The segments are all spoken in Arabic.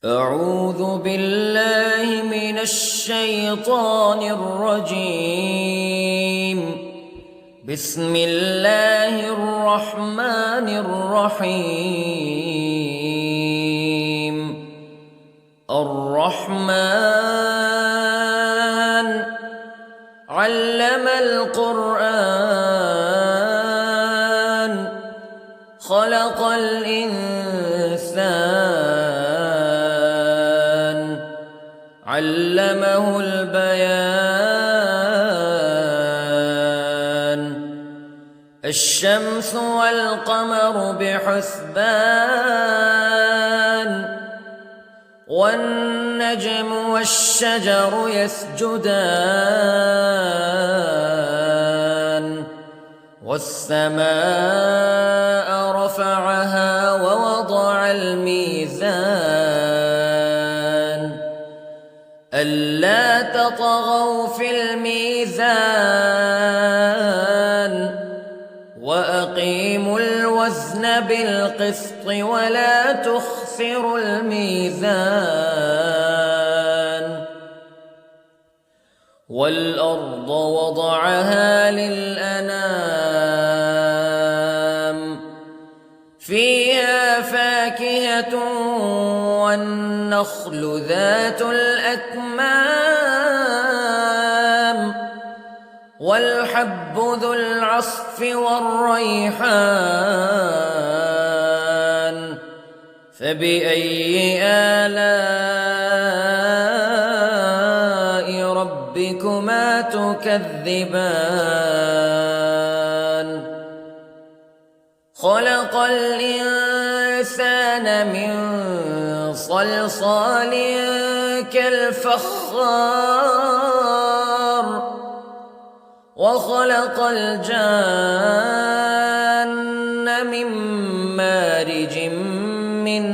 أعوذ بالله من الشيطان الرجيم. بسم الله الرحمن الرحيم. الرحمن علم القرآن خلق الإنسان علمه البيان. الشمس والقمر بحسبان والنجم والشجر يسجدان والسماء رفعها ووضع الميزان ألا تطغوا في الميزان وأقيموا الوزن بالقسط ولا تخسروا الميزان. والأرض وضعها للأنام فيها فاكهة والنخل ذات الأكمام والحب ذو العصف والريحان فبأي آلاء ربكما تكذبان. خلق الإنسان من صلصال كالفخار وخلق الجان من مارج من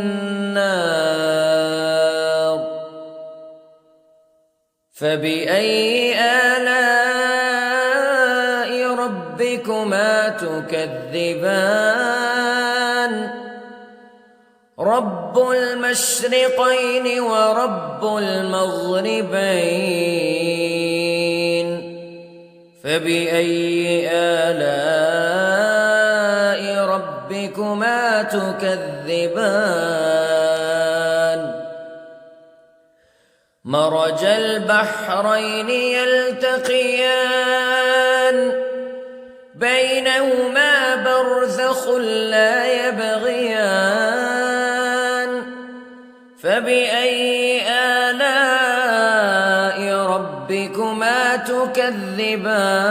نار فبأي آلاء ربكما تكذبان. رب المشرقين ورب المغربين فبأي آلاء ربكما تكذبان. مرج البحرين يلتقيان بينهما برزخ لا يبغيان فبأي آلاء ربكما تكذبان.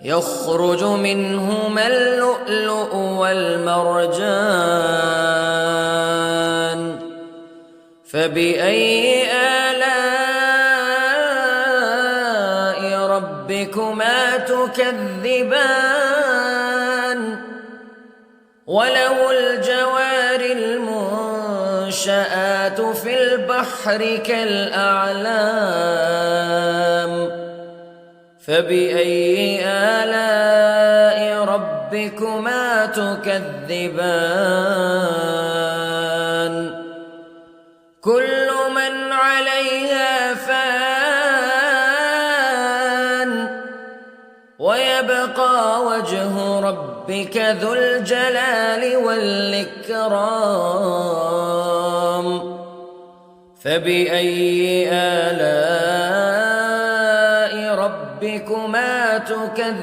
يخرج منهما اللؤلؤ والمرجان فبأي آلاء ربكما تكذبان. وله الجوار المنشآت في البحر كالأعلام فبأي آلاء ربكما تكذبان. كل من عليها فان ويبقى وجه ربك ذو الجلال والإكرام فبأي آلاء ربكما تكذبان.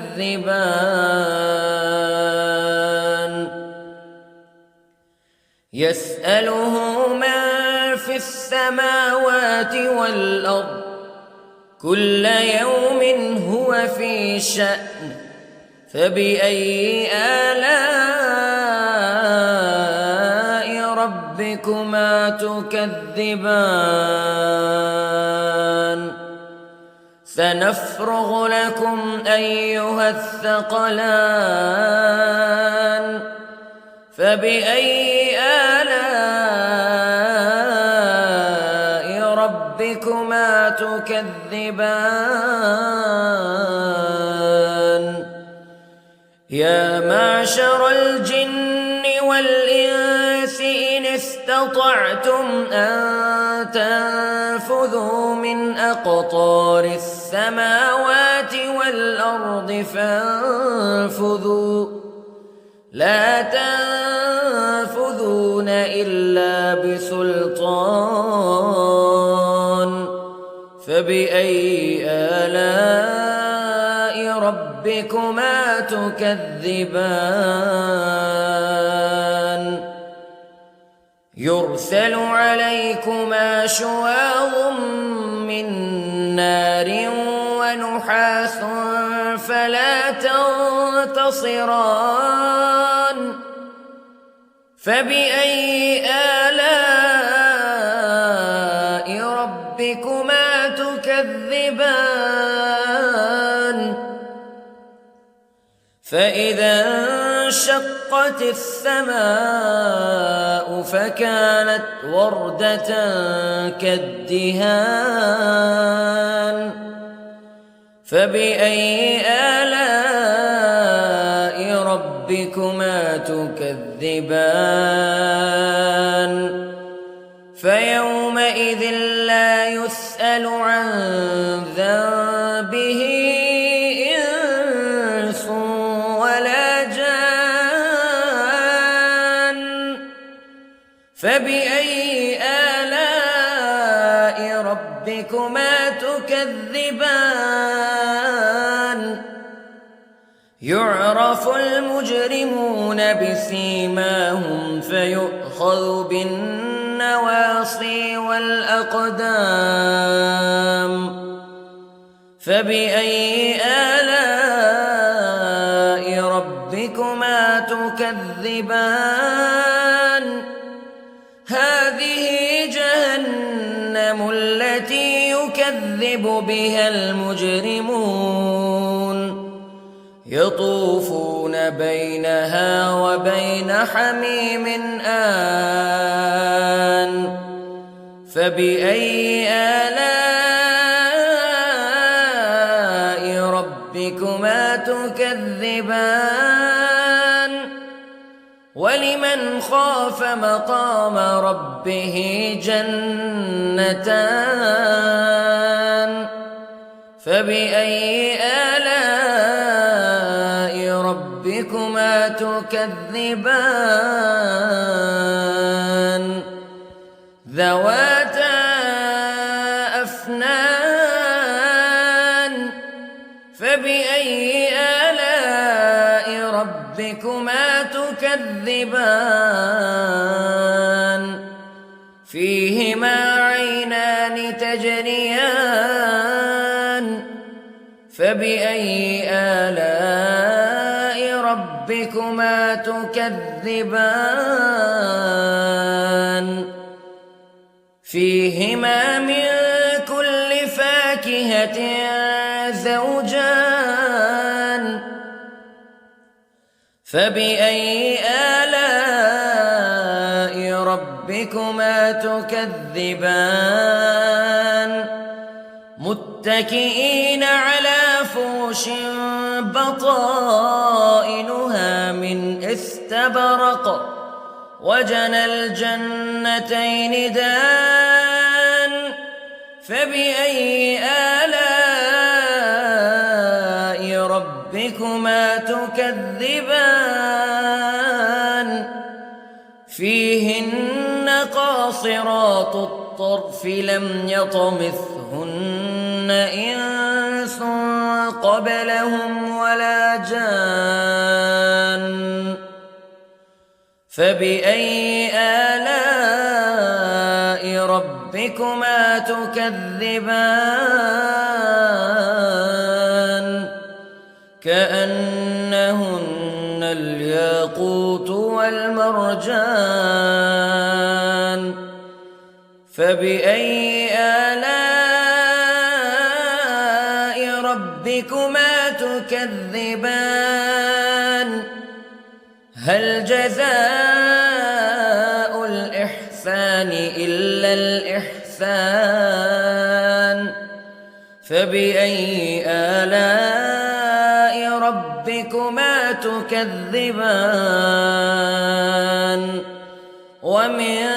يسأله من في السماوات والأرض كل يوم هو في شأن فبأي آلاء ربكما تكذبان. سنفرغ لكم أيها الثقلان فبأي آلاء ربكما تكذبان. يا معشر الجن والإنس استطعتم أن تنفذوا من أقطار السماوات والأرض فانفذوا لا تنفذون إلا بسلطان فبأي آلاء ربكما تكذبان يرسل عليكما شواظ من نار ونحاس فلا تنتصران فبأي آلاء ربكما تكذبان فإذا انشقت السماء فكانت وردة كالدهان فبأي آلاء ربكما تكذبان فيومئذ لا يسأل عن ذنبه إنس ولا جان فبأي آلاء ربكما تكذبان يعرف المجرمون بسيماهم فيؤخذ بالنواصي والأقدام فبأي آلاء ربكما تكذبان هذه جهنم التي يكذب بها المجرمون يطوفون بينها وبين حميم آن فبأي آلاء ربكما تكذبان ولمن خاف مقام ربه جنتان فبأي آلاء ربكما تكذبان ذواتا أفنان فبأي آلاء ربكما تكذبان فيهما عينان تجريان فبأي آلاء ربكما تكذبان فيهما من كل فاكهة زوجان فبأي آلاء ربكما تكذبان متكئين على فرش بطائنها من استبرق وجنى الجنتين دان فبأي آلاء ربكما تكذبان فيهن قاصرات الطرف لم يطمثهن إنس قبلهم ولا جان فبأي آلاء ربكما تكذبان كأنهن الياقوت والمرجان فبأي آلاء ربكما تكذبان هل جزاء الإحسان إلا الإحسان فبأي آلاء ربكما تكذبان ومن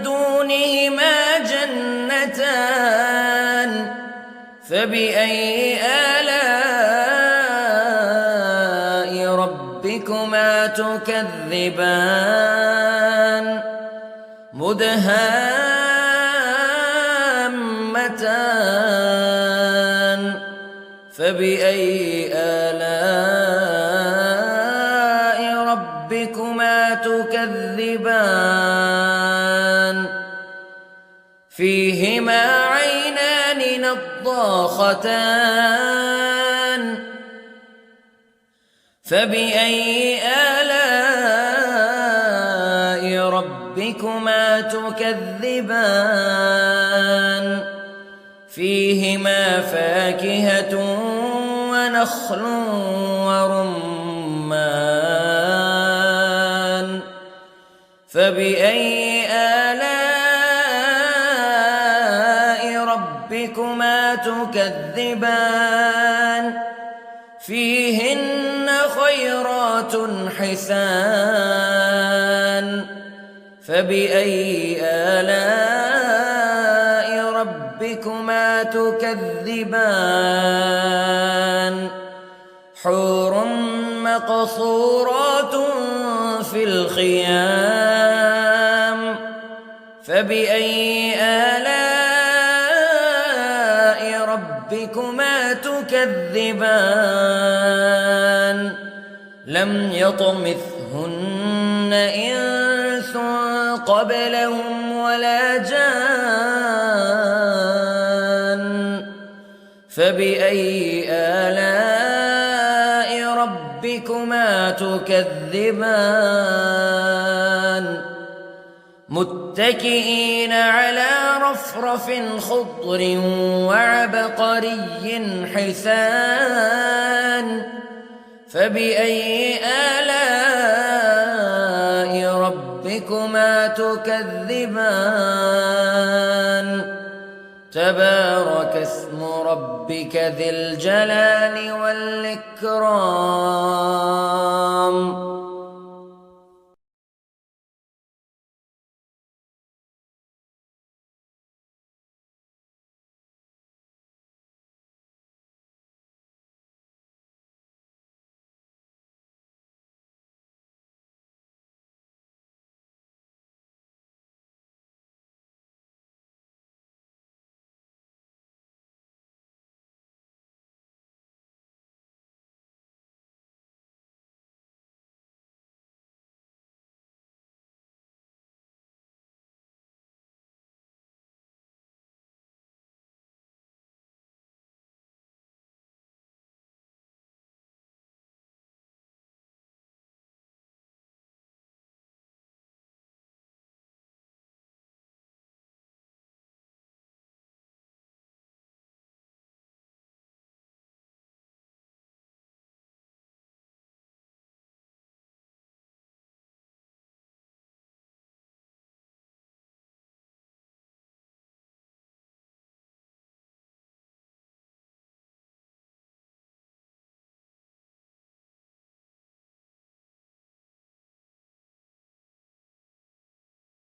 دونهما جنتان فبأي آلاء ربكما تكذبان مدهامتان فبأي آلاء ربكما تكذبان فيهما عينان نضاختان فبأي آلاء ربكما تكذبان فيهما فاكهة ونخل ورمان فبأي آلاء ربكما تكذبان فيهن خيرات حسان فبأي آلاء ربكما تكذبان حور مقصورات في الخيام فبأي آلاء ربكما تكذبان لم يطمثهن إنس قبلهم ولا جان فبأي آلاء ربكما تكذبان متكئين على رفرف خضر وعبقري حسان فبأي آلاء ربكما تكذبان تبارك اسم ربك ذي الجلال والإكرام